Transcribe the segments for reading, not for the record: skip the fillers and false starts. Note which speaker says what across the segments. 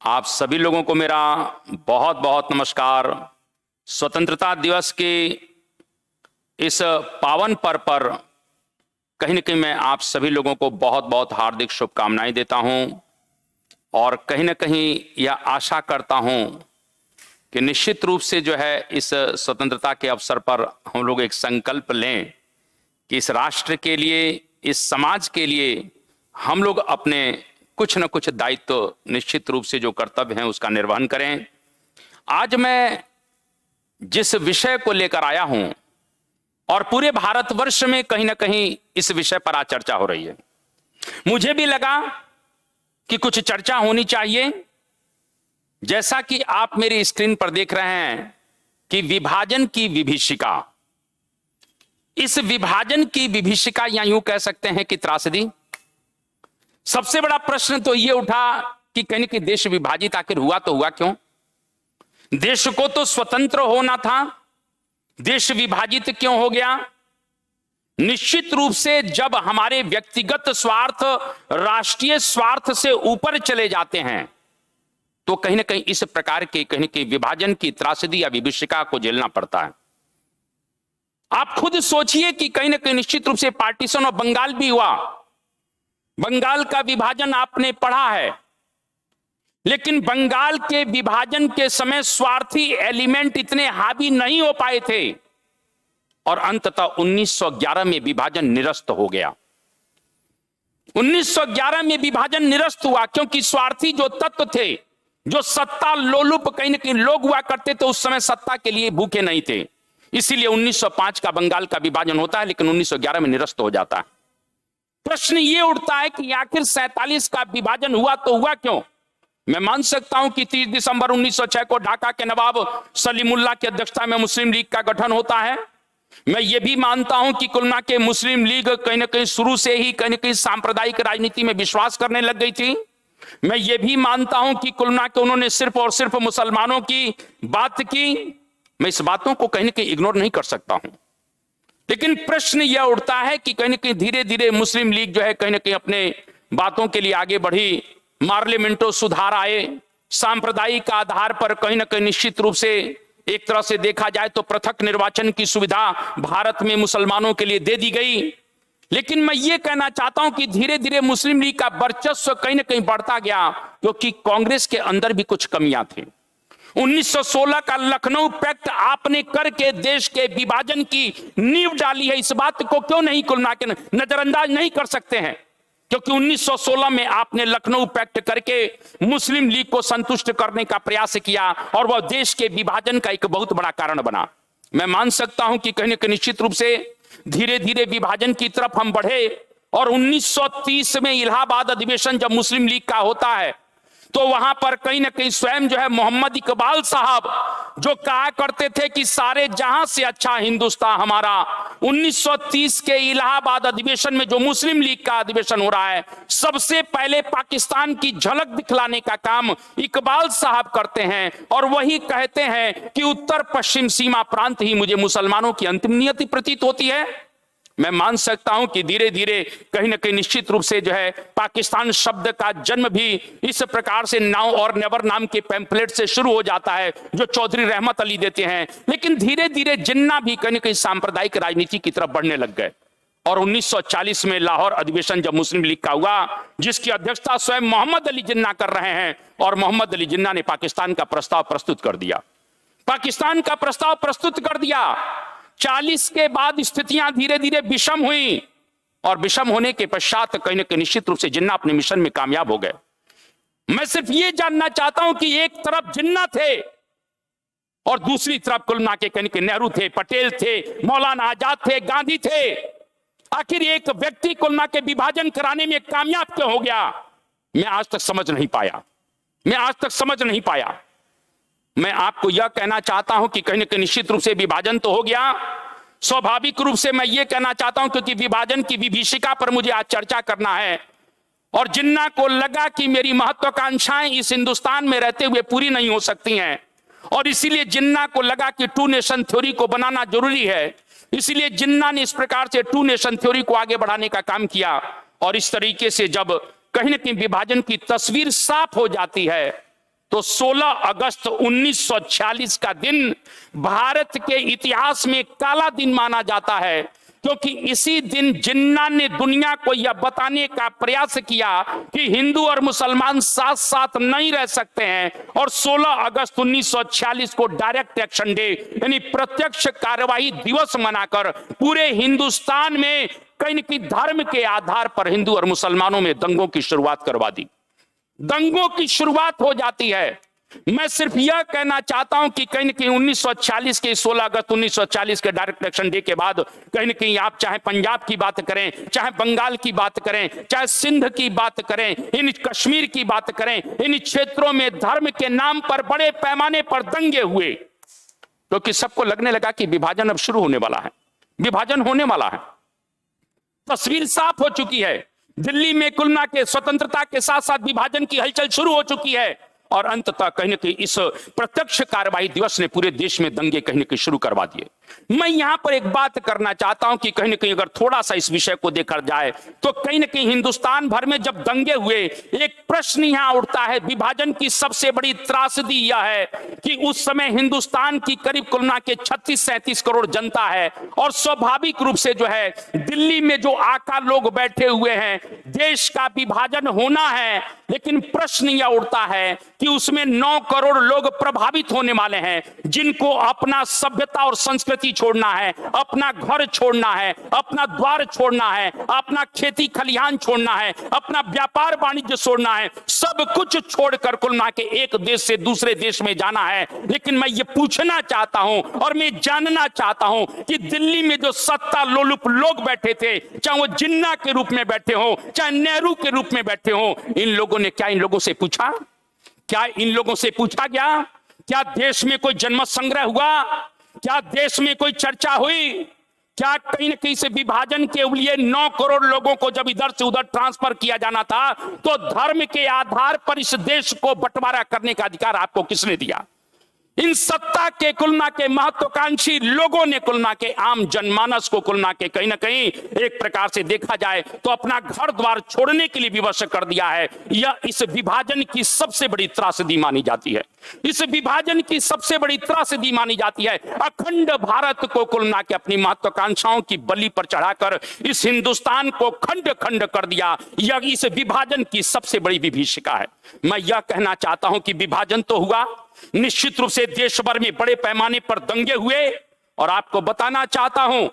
Speaker 1: आप सभी लोगों को मेरा बहुत बहुत नमस्कार। स्वतंत्रता दिवस के इस पावन पर्व पर कहीं न कहीं मैं आप सभी लोगों को बहुत बहुत हार्दिक शुभकामनाएं देता हूं और कहीं न कहीं यह आशा करता हूं कि निश्चित रूप से जो है इस स्वतंत्रता के अवसर पर हम लोग एक संकल्प लें कि इस राष्ट्र के लिए, इस समाज के लिए हम लोग अपने कुछ न कुछ दायित्व निश्चित रूप से जो कर्तव्य हैं उसका निर्वहन करें। आज मैं जिस विषय को लेकर आया हूं और पूरे भारतवर्ष में कहीं ना कहीं इस विषय पर आज चर्चा हो रही है, मुझे भी लगा कि कुछ चर्चा होनी चाहिए। जैसा कि आप मेरी स्क्रीन पर देख रहे हैं कि विभाजन की विभीषिका, इस विभाजन की विभीषिका या यूं कह सकते हैं कि त्रासदी। सबसे बड़ा प्रश्न तो यह उठा कि कहीं कि देश विभाजित आखिर हुआ तो हुआ क्यों? देश को तो स्वतंत्र होना था, देश विभाजित क्यों हो गया? निश्चित रूप से जब हमारे व्यक्तिगत स्वार्थ राष्ट्रीय स्वार्थ से ऊपर चले जाते हैं तो कहीं ना कहीं इस प्रकार के कहीं कि विभाजन की त्रासदी या विभीषिका को झेलना पड़ता है। आप खुद सोचिए कि कहीं ना कहीं निश्चित रूप से पार्टीशन ऑफ बंगाल भी हुआ। बंगाल का विभाजन आपने पढ़ा है, लेकिन बंगाल के विभाजन के समय स्वार्थी एलिमेंट इतने हावी नहीं हो पाए थे और अंततः 1911 में विभाजन निरस्त हो गया। 1911 में विभाजन निरस्त हुआ क्योंकि स्वार्थी जो तत्व थे, जो सत्ता लोलुप कहीं न कहीं लोग हुआ करते थे, उस समय सत्ता के लिए भूखे नहीं थे। इसीलिए 1905 का बंगाल का विभाजन होता है, लेकिन 1911 में निरस्त हो जाता है। प्रश्न यह उठता है कि आखिर 47 का विभाजन हुआ तो हुआ क्यों? मैं मान सकता हूं कि 30 दिसंबर 1906 को ढाका के नवाब सलीमुल्लाह की अध्यक्षता में मुस्लिम लीग का गठन होता है। मैं ये भी मानता हूं कि कुल मिला के मुस्लिम लीग कहीं ना कहीं शुरू से ही कहीं ना कहीं सांप्रदायिक राजनीति में विश्वास करने लग गई थी। मैं ये भी मानता हूं कि कुल मिला के उन्होंने सिर्फ और सिर्फ मुसलमानों की बात की। मैं इस बातों को कहीं ना कहीं इग्नोर नहीं कर सकता हूं, लेकिन प्रश्न यह उठता है कि कहीं ना कहीं धीरे धीरे मुस्लिम लीग जो है कहीं ना कहीं अपने बातों के लिए आगे बढ़ी। मार्लियामेंटो सुधार आए, सांप्रदायिक आधार पर कहीं ना कहीं निश्चित रूप से एक तरह से देखा जाए तो पृथक निर्वाचन की सुविधा भारत में मुसलमानों के लिए दे दी गई। लेकिन मैं ये कहना चाहता हूं कि धीरे धीरे मुस्लिम लीग का वर्चस्व कहीं ना कहीं बढ़ता गया क्योंकि कांग्रेस के अंदर भी कुछ कमियां थी। 1916 का लखनऊ पैक्ट आपने करके देश के विभाजन की नींव डाली है। इस बात को क्यों नहीं कुल मिला के नजरअंदाज नहीं कर सकते हैं, क्योंकि 1916 में आपने लखनऊ पैक्ट करके मुस्लिम लीग को संतुष्ट करने का प्रयास किया और वह देश के विभाजन का एक बहुत बड़ा कारण बना। मैं मान सकता हूं कि कहीं ना कहीं निश्चित रूप से धीरे धीरे विभाजन की तरफ हम बढ़े और 1930 में इलाहाबाद अधिवेशन जब मुस्लिम लीग का होता है तो वहां पर कहीं ना कहीं स्वयं जो है मोहम्मद इकबाल साहब जो कहा करते थे कि सारे जहां से अच्छा हिंदुस्तान हमारा, 1930 के इलाहाबाद अधिवेशन में जो मुस्लिम लीग का अधिवेशन हो रहा है, सबसे पहले पाकिस्तान की झलक दिखलाने का काम इकबाल साहब करते हैं और वही कहते हैं कि उत्तर पश्चिम सीमा प्रांत ही मुझे मुसलमानों की अंतिम नियति प्रतीत होती है। मैं मान सकता हूं कि धीरे धीरे कहीं ना कहीं निश्चित रूप से जो है पाकिस्तान शब्द का जन्म भी इस प्रकार से नाउ और नेवर नाम के पैम्फलेट से शुरू हो जाता है जो चौधरी रहमत अली देते हैं। लेकिन धीरे धीरे जिन्ना भी कहीं ना कहीं सांप्रदायिक राजनीति की तरफ बढ़ने लग गए और 1940 में लाहौर अधिवेशन जब मुस्लिम लीग का हुआ, जिसकी अध्यक्षता स्वयं मोहम्मद अली जिन्ना कर रहे हैं, और मोहम्मद अली जिन्ना ने पाकिस्तान का प्रस्ताव प्रस्तुत कर दिया। पाकिस्तान का प्रस्ताव प्रस्तुत कर दिया। 40 के बाद स्थितियां धीरे धीरे विषम हुई और विषम होने के पश्चात कहीं ना कहीं निश्चित रूप से जिन्ना अपने मिशन में कामयाब हो गए। मैं सिर्फ ये जानना चाहता हूं कि एक तरफ जिन्ना थे और दूसरी तरफ कुल मिला के कहीं ना कहीं नेहरू थे, पटेल थे, मौलाना आजाद थे, गांधी थे। आखिर एक व्यक्ति कुल मिला के विभाजन कराने में कामयाब क्यों हो गया? मैं आज तक समझ नहीं पाया। मैं आपको यह कहना चाहता हूं कि कहीं ना कहीं निश्चित रूप से विभाजन तो हो गया। स्वाभाविक रूप से मैं यह कहना चाहता हूं क्योंकि विभाजन की विभीषिका पर मुझे आज चर्चा करना है और जिन्ना को लगा कि मेरी महत्वाकांक्षाएं इस हिंदुस्तान में रहते हुए पूरी नहीं हो सकती हैं और इसीलिए जिन्ना को लगा कि टू नेशन थ्योरी को बनाना जरूरी है। इसीलिए जिन्ना ने इस प्रकार से टू नेशन थ्योरी को आगे बढ़ाने का काम किया और इस तरीके से जब कहीं ना कहीं विभाजन की तस्वीर साफ हो जाती है तो 16 अगस्त 1946 का दिन भारत के इतिहास में काला दिन माना जाता है, क्योंकि इसी दिन जिन्ना ने दुनिया को यह बताने का प्रयास किया कि हिंदू और मुसलमान साथ साथ नहीं रह सकते हैं, और 16 अगस्त 1946 को डायरेक्ट एक्शन डे यानी प्रत्यक्ष कार्यवाही दिवस मनाकर पूरे हिंदुस्तान में कहीं न कहीं धर्म के आधार पर हिंदू और मुसलमानों में दंगों की शुरुआत करवा दी। दंगों की शुरुआत हो जाती है। मैं सिर्फ यह कहना चाहता हूं कि कहीं न कहीं 1940 के 16 अगस्त 1940 के डायरेक्ट एक्शन डे के बाद कहीं न कहीं आप चाहे पंजाब की बात करें, चाहे बंगाल की बात करें, चाहे सिंध की बात करें, इन कश्मीर की बात करें, इन क्षेत्रों में धर्म के नाम पर बड़े पैमाने पर दंगे हुए, क्योंकि सबको लगने लगा कि विभाजन अब शुरू होने वाला है, विभाजन होने वाला है। तस्वीर साफ हो चुकी है। दिल्ली में कुल मिला के स्वतंत्रता के साथ साथ विभाजन की हलचल शुरू हो चुकी है, और अंततः कहीं न कहीं इस प्रत्यक्ष कार्रवाई दिवस ने पूरे देश में दंगे कहीं न कहीं शुरू करवा दिए। मैं यहां पर एक बात करना चाहता हूं कि कहीं न कहीं अगर थोड़ा सा इस विषय को देखा जाए तो कहीं न कहीं हिंदुस्तान भर में जब दंगे हुए, एक प्रश्न यहां उठता है। विभाजन की सबसे बड़ी त्रासदी यह है कि उस समय हिंदुस्तान की करीब कुल मिला के 36-37 करोड़ जनता है, और स्वाभाविक रूप से जो है दिल्ली में जो आका लोग बैठे हुए हैं, देश का विभाजन होना है, लेकिन प्रश्न यह उठता है कि उसमें 9 करोड़ लोग प्रभावित होने वाले हैं, जिनको अपना सभ्यता और संस्कृति छोड़ना है, अपना घर छोड़ना है, अपना द्वार छोड़ना है, अपना खेती खलिहान छोड़ना है, अपना व्यापार वाणिज्य छोड़ना है, सब कुछ छोड़कर कुल मिला के एक देश से दूसरे देश में जाना है। लेकिन मैं ये पूछना चाहता हूं और मैं जानना चाहता हूं कि दिल्ली में जो सत्ता लोलुप लोग बैठे थे, चाहे वो जिन्ना के रूप में बैठे हो, चाहे नेहरू के रूप में बैठे हो, इन लोगों ने क्या इन लोगों से पूछा? क्या इन लोगों से पूछा गया? क्या देश में कोई जनमत संग्रह हुआ? क्या देश में कोई चर्चा हुई? क्या कहीं न कहीं से विभाजन के लिए 9 करोड़ लोगों को जब इधर से उधर ट्रांसफर किया जाना था, तो धर्म के आधार पर इस देश को बंटवारा करने का अधिकार आपको किसने दिया? इन सत्ता के कुलना के महत्वाकांक्षी लोगों ने कुलना के आम जनमानस को कुलना के कहीं ना कहीं एक प्रकार से देखा जाए तो अपना घर द्वार छोड़ने के लिए विवश कर दिया है। यह इस विभाजन की सबसे बड़ी त्रासदी मानी जाती है। इस विभाजन की सबसे बड़ी त्रासदी मानी जाती है। अखंड भारत को कुलना के अपनी महत्वाकांक्षाओं की बलि पर चढ़ाकर इस हिंदुस्तान को खंड खंड कर दिया। यह इस विभाजन की सबसे बड़ी विभीषिका है। मैं यह कहना चाहता हूं कि विभाजन तो हुआ, निश्चित रूप से देश भर में बड़े पैमाने पर दंगे हुए, और आपको बताना चाहता हूं,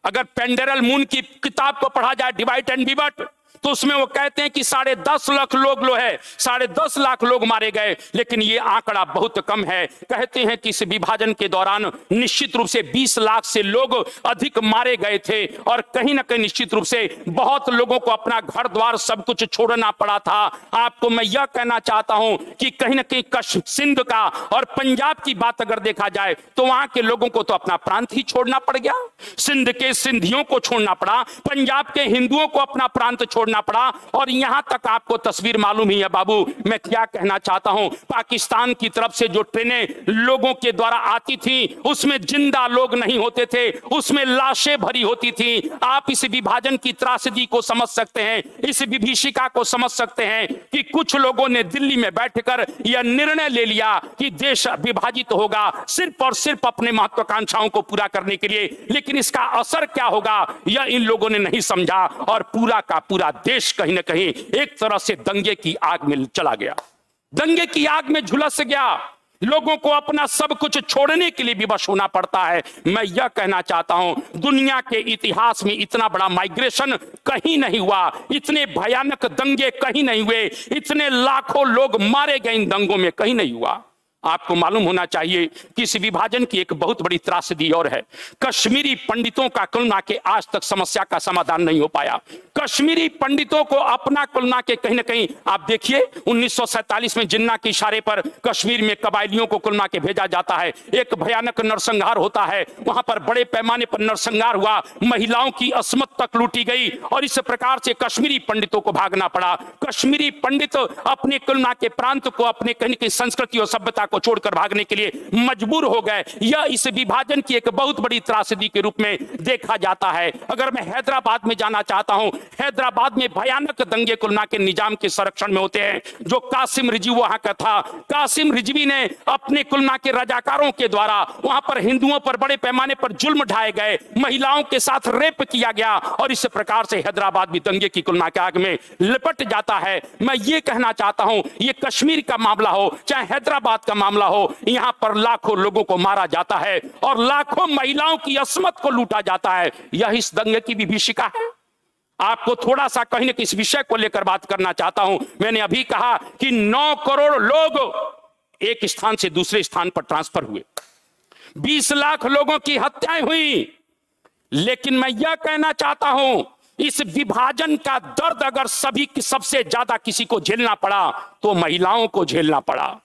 Speaker 1: अगर पेंडेरल मून की किताब को पढ़ा जाए, डिवाइड एंड डिबट, तो उसमें वो कहते हैं कि 10.5 लाख लोग 10.5 लाख लोग मारे गए, लेकिन ये आंकड़ा बहुत कम है। कहते हैं कि इस विभाजन के दौरान निश्चित रूप से 20 लाख से लोग अधिक मारे गए थे, और कहीं ना कहीं निश्चित रूप से बहुत लोगों को अपना घर द्वार सब कुछ छोड़ना पड़ा था। आपको मैं यह कहना चाहता हूं कि कहीं ना कहीं सिंध का और पंजाब की बात अगर देखा जाए तो वहां के लोगों को तो अपना प्रांत ही छोड़ना पड़ गया। सिंध के सिंधियों को छोड़ना पड़ा, पंजाब के हिंदुओं को अपना प्रांत छोड़ना पड़ा, और यहां तक आपको तस्वीर मालूम ही है बाबू। मैं क्या कहना चाहता हूं, पाकिस्तान की तरफ से जो ट्रेनें लोगों के द्वारा आती थी उसमें जिंदा लोग नहीं होते थे, उसमें लाशें भरी होती थी। आप इस विभाजन की त्रासदी को समझ सकते हैं, इस विभीषिका को समझ सकते हैं कि कुछ लोगों ने दिल्ली में बैठकर यह निर्णय ले लिया कि देश विभाजित होगा सिर्फ और सिर्फ अपने महत्वाकांक्षाओं को पूरा करने के लिए, लेकिन इसका असर क्या होगा यह इन लोगों ने नहीं समझा, और पूरा का पूरा देश कहीं ना कहीं एक तरह से दंगे की आग में चला गया, दंगे की आग में झुलस गया। लोगों को अपना सब कुछ छोड़ने के लिए विवश होना पड़ता है। मैं यह कहना चाहता हूं, दुनिया के इतिहास में इतना बड़ा माइग्रेशन कहीं नहीं हुआ, इतने भयानक दंगे कहीं नहीं हुए, इतने लाखों लोग मारे गए इन दंगों में कहीं नहीं हुआ। आपको मालूम होना चाहिए कि इस विभाजन की एक बहुत बड़ी त्रासदी और है, कश्मीरी पंडितों का कुलना के आज तक समस्या का समाधान नहीं हो पाया। कश्मीरी पंडितों को अपना कुलना के कहीं ना कहीं आप देखिए 1947 में जिन्ना के इशारे पर कश्मीर में कबायलियों को कुलना के भेजा जाता है, एक भयानक नरसंहार होता है, वहां पर बड़े पैमाने पर नरसंहार हुआ, महिलाओं की अस्मत तक लूटी गई, और इस प्रकार से कश्मीरी पंडितों को भागना पड़ा। कश्मीरी पंडित अपने कुलना के प्रांत को, अपने कहीं संस्कृति और सभ्यता को छोड़कर भागने के लिए मजबूर हो गए। यह इस विभाजन की एक बहुत बड़ी त्रासदी के रूप में देखा जाता है। अगर मैं हैदराबाद में जाना चाहता हूं, हैदराबाद में भयानक दंगे कुलना के निजाम के संरक्षण में होते हैं। जो कासिम रिजवी वहां का था, कासिम रिजवी ने अपने कुलना के रजाकारों के द्वारा वहां पर हिंदुओं पर बड़े पैमाने पर जुल्म ढाए गए, महिलाओं के साथ रेप किया गया और इस प्रकार से हैदराबाद भी दंगे की कुलना के आग में लिपट जाता है। मैं ये कहना चाहता हूं, ये कश्मीर का मामला हो चाहे हैदराबाद का मामला हो, यहां पर लाखों लोगों को मारा जाता है और लाखों महिलाओं की अस्मत को लूटा जाता है। यह इस दंगे की विभीषिका है। आपको थोड़ा सा कहीं न कहीं इस विषय को लेकर बात करना चाहता हूं। मैंने अभी कहा कि 9 करोड़ लोग एक स्थान से दूसरे स्थान पर ट्रांसफर हुए, 20 लाख लोगों की हत्याएं हुई। लेकिन मैं यह कहना चाहता हूं, इस विभाजन का दर्द अगर सबसे ज्यादा किसी को झेलना पड़ा तो महिलाओं को झेलना पड़ा।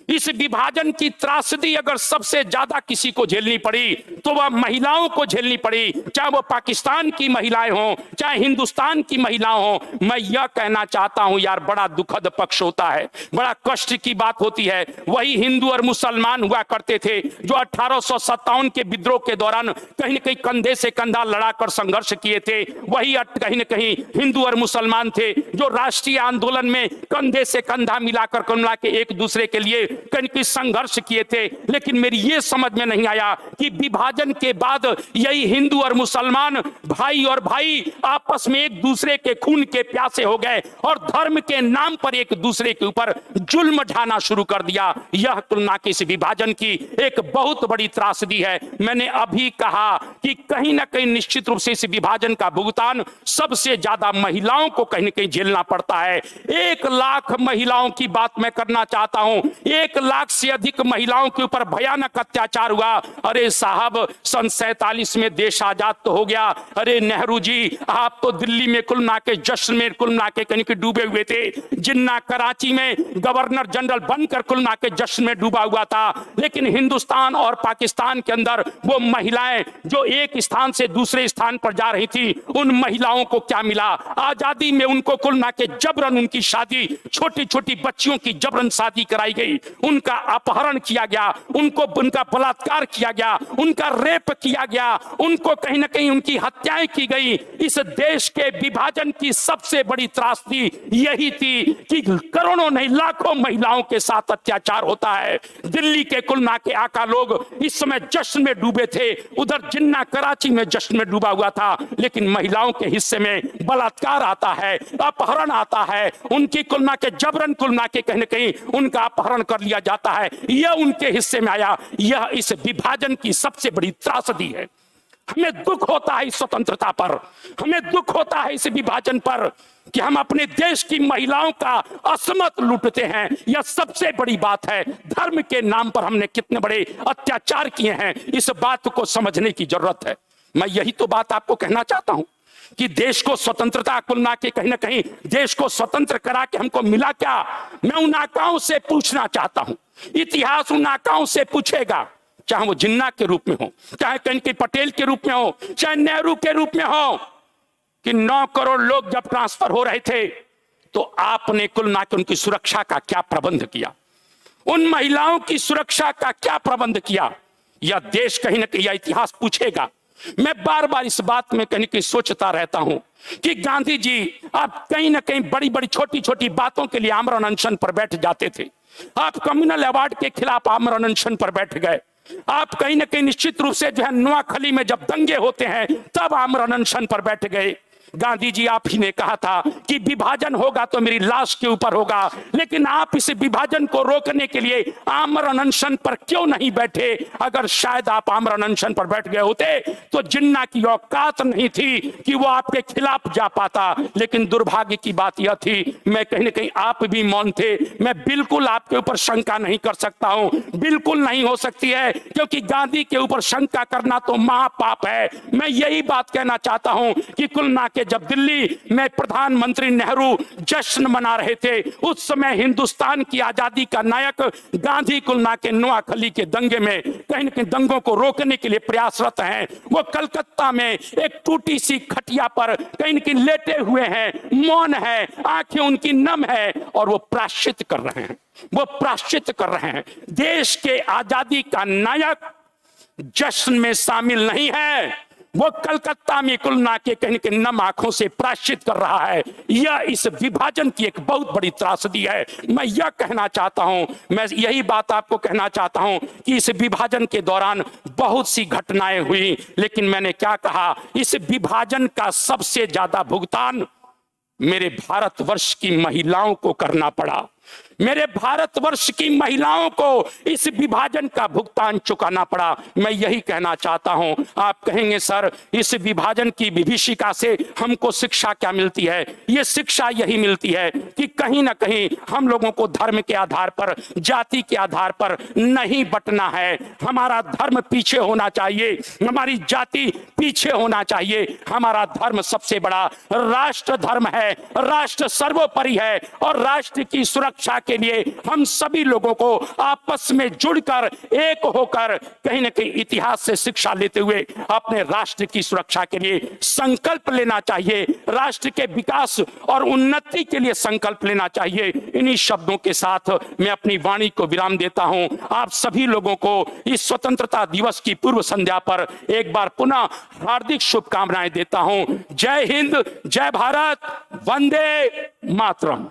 Speaker 1: इस विभाजन की त्रासदी अगर सबसे ज्यादा किसी को झेलनी पड़ी तो वह महिलाओं को झेलनी पड़ी, चाहे वो पाकिस्तान की महिलाएं हों चाहे हिंदुस्तान की महिलाएं हों। मैं यह कहना चाहता हूं यार, बड़ा दुखद पक्ष होता है, बड़ा कष्ट की बात होती है। वही हिंदू और मुसलमान हुआ करते थे जो 1857 के विद्रोह के दौरान कहीं न कहीं कंधे से कंधा लड़ाकर संघर्ष किए थे। वही कहीं न कहीं हिंदू और मुसलमान थे जो राष्ट्रीय आंदोलन में कंधे से कंधा मिलाकर कुल के एक दूसरे के लिए कहीं संघर्ष किए थे। लेकिन मेरी यह समझ में नहीं आया कि विभाजन के बाद यही हिंदू और मुसलमान भाई और भाई आपस में एक दूसरे के खून के प्यासे हो गए और धर्म के नाम पर एक दूसरे के ऊपर जुल्म ढाना शुरू कर दिया। यह तुलना के इस विभाजन की एक बहुत बड़ी त्रासदी है। मैंने अभी कहा कि कहीं ना कहीं निश्चित रूप से इस विभाजन का भुगतान सबसे ज्यादा महिलाओं को कहीं ना कहीं झेलना पड़ता है। 1 लाख महिलाओं की बात मैं करना चाहता हूं। 1 लाख से अधिक महिलाओं के ऊपर भयानक अत्याचार हुआ। अरे साहब, सन 47 में देश आजाद तो हो गया। अरे नेहरू जी, आप तो दिल्ली में कुल मिला के जश्न में कुल मिला के कहीं डूबे हुए थे। जिन्ना कराची में गवर्नर जनरल बनकर कुल मिला के जश्न में डूबा हुआ था। लेकिन हिंदुस्तान और पाकिस्तान के अंदर वो महिलाएं जो एक स्थान से दूसरे स्थान पर जा रही थी, उन महिलाओं को क्या मिला? आजादी में उनको कुल मिला के जबरन उनकी शादी, छोटी छोटी बच्चियों की जबरन शादी कराई गई, उनका अपहरण किया गया, उनका बलात्कार किया गया, उनका रेप किया गया, उनको कहीं ना कहीं उनकी हत्याएं की गई। इस देश के विभाजन की सबसे बड़ी त्रासदी यही थी कि करोड़ों नहीं लाखों महिलाओं के साथ अत्याचार होता है। दिल्ली के कुलना के आका लोग इस समय जश्न में डूबे थे, उधर जिन्ना कराची में जश्न में डूबा हुआ था। लेकिन महिलाओं के हिस्से में बलात्कार आता है, अपहरण आता है, उनकी कुलना के जबरन कुलना के कहीं ना कहीं उनका अपहरण कर लिया जाता है। यह उनके हिस्से में आया। यह इस विभाजन की सबसे बड़ी त्रासदी है। हमें दुख होता है इस स्वतंत्रता पर, हमें दुख होता है इस विभाजन पर कि हम अपने देश की महिलाओं का असमत लूटते हैं। यह सबसे बड़ी बात है। धर्म के नाम पर हमने कितने बड़े अत्याचार किए हैं, इस बात को समझने की जरूरत है। मैं यही तो बात आपको कहना चाहता हूं कि देश को स्वतंत्रता कुलना के कहीं ना कहीं देश को स्वतंत्र करा के हमको मिला क्या? मैं उन आकाओं से पूछना चाहता हूं, इतिहास उन आकाओं से पूछेगा, चाहे वो जिन्ना के रूप में हो, चाहे कहीं के पटेल के रूप में हो, चाहे नेहरू के रूप में हो, कि 9 करोड़ लोग जब ट्रांसफर हो रहे थे तो आपने कुल ना के उनकी सुरक्षा का क्या प्रबंध किया? उन महिलाओं की सुरक्षा का क्या प्रबंध किया? यह देश कहीं ना कहीं यह इतिहास पूछेगा। मैं बार बार इस बात में कहीं कहीं सोचता रहता हूं कि गांधी जी आप कहीं ना कहीं बड़ी बड़ी छोटी छोटी बातों के लिए आमरण अनशन पर बैठ जाते थे। आप कम्युनल अवार्ड के खिलाफ आमरण अनशन पर बैठ गए। आप कहीं ना कहीं निश्चित रूप से जो है नोआखली में जब दंगे होते हैं तब आमरण अनशन पर बैठ गए। गांधी जी आप ही ने कहा था कि विभाजन होगा तो मेरी लाश के ऊपर होगा, लेकिन आप इस विभाजन को रोकने के लिए आमरण अनशन पर क्यों नहीं बैठे? अगर शायद आप आमरण अनशन पर बैठ गए होते तो जिन्ना की औकात नहीं थी कि वो आपके खिलाफ जा पाता। लेकिन दुर्भाग्य की बात यह थी, मैं कहीं ना कहीं आप भी मौन थे। मैं बिल्कुल आपके ऊपर शंका नहीं कर सकता हूं, बिल्कुल नहीं हो सकती है, क्योंकि गांधी के ऊपर शंका करना तो महापाप है। मैं यही बात कहना चाहता हूं कि कुल ना के जब दिल्ली में प्रधानमंत्री नेहरू जश्न मना रहे थे, उस समय हिंदुस्तान की आजादी का नायक गांधी कुलना के नोआखली के दंगे में कहीं न कहीं दंगों को रोकने के लिए प्रयासरत हैं। वो कलकत्ता में एक टूटी सी खटिया पर कहीं न कहीं लेटे हुए हैं, मौन है, आंखें उनकी नम है और वो प्रायश्चित कर रहे हैं, वो प्रायश्चित कर रहे हैं। देश के आजादी का नायक जश्न में शामिल नहीं है, वो कलकत्ता में कुलना के कहीं के नम आंखों से प्रायश्चित कर रहा है। यह इस विभाजन की एक बहुत बड़ी त्रासदी है। मैं यह कहना चाहता हूं, मैं यही बात आपको कहना चाहता हूं कि इस विभाजन के दौरान बहुत सी घटनाएं हुई, लेकिन मैंने क्या कहा, इस विभाजन का सबसे ज्यादा भुगतान मेरे भारतवर्ष की महिलाओं को करना पड़ा। मेरे भारतवर्ष की महिलाओं को इस विभाजन का भुगतान चुकाना पड़ा। मैं यही कहना चाहता हूं। आप कहेंगे सर, इस विभाजन की विभीषिका से हमको शिक्षा क्या मिलती है? ये शिक्षा यही मिलती है कि कहीं ना कहीं हम लोगों को धर्म के आधार पर, जाति के आधार पर नहीं बंटना है। हमारा धर्म पीछे होना चाहिए, हमारी जाति पीछे होना चाहिए। हमारा धर्म सबसे बड़ा राष्ट्र धर्म है, राष्ट्र सर्वोपरि है और राष्ट्र की सुरक्षा के लिए हम सभी लोगों को आपस में जुड़कर, एक होकर कहीं ना कहीं इतिहास से शिक्षा लेते हुए अपने राष्ट्र की सुरक्षा के लिए संकल्प लेना चाहिए। राष्ट्र के विकास और उन्नति के लिए संकल्प लेना चाहिए। इन्हीं शब्दों के साथ मैं अपनी वाणी को विराम देता हूं। आप सभी लोगों को इस स्वतंत्रता दिवस की पूर्व संध्या पर एक बार पुनः हार्दिक शुभकामनाएं देता हूं। जय हिंद, जय भारत, वंदे मातरम।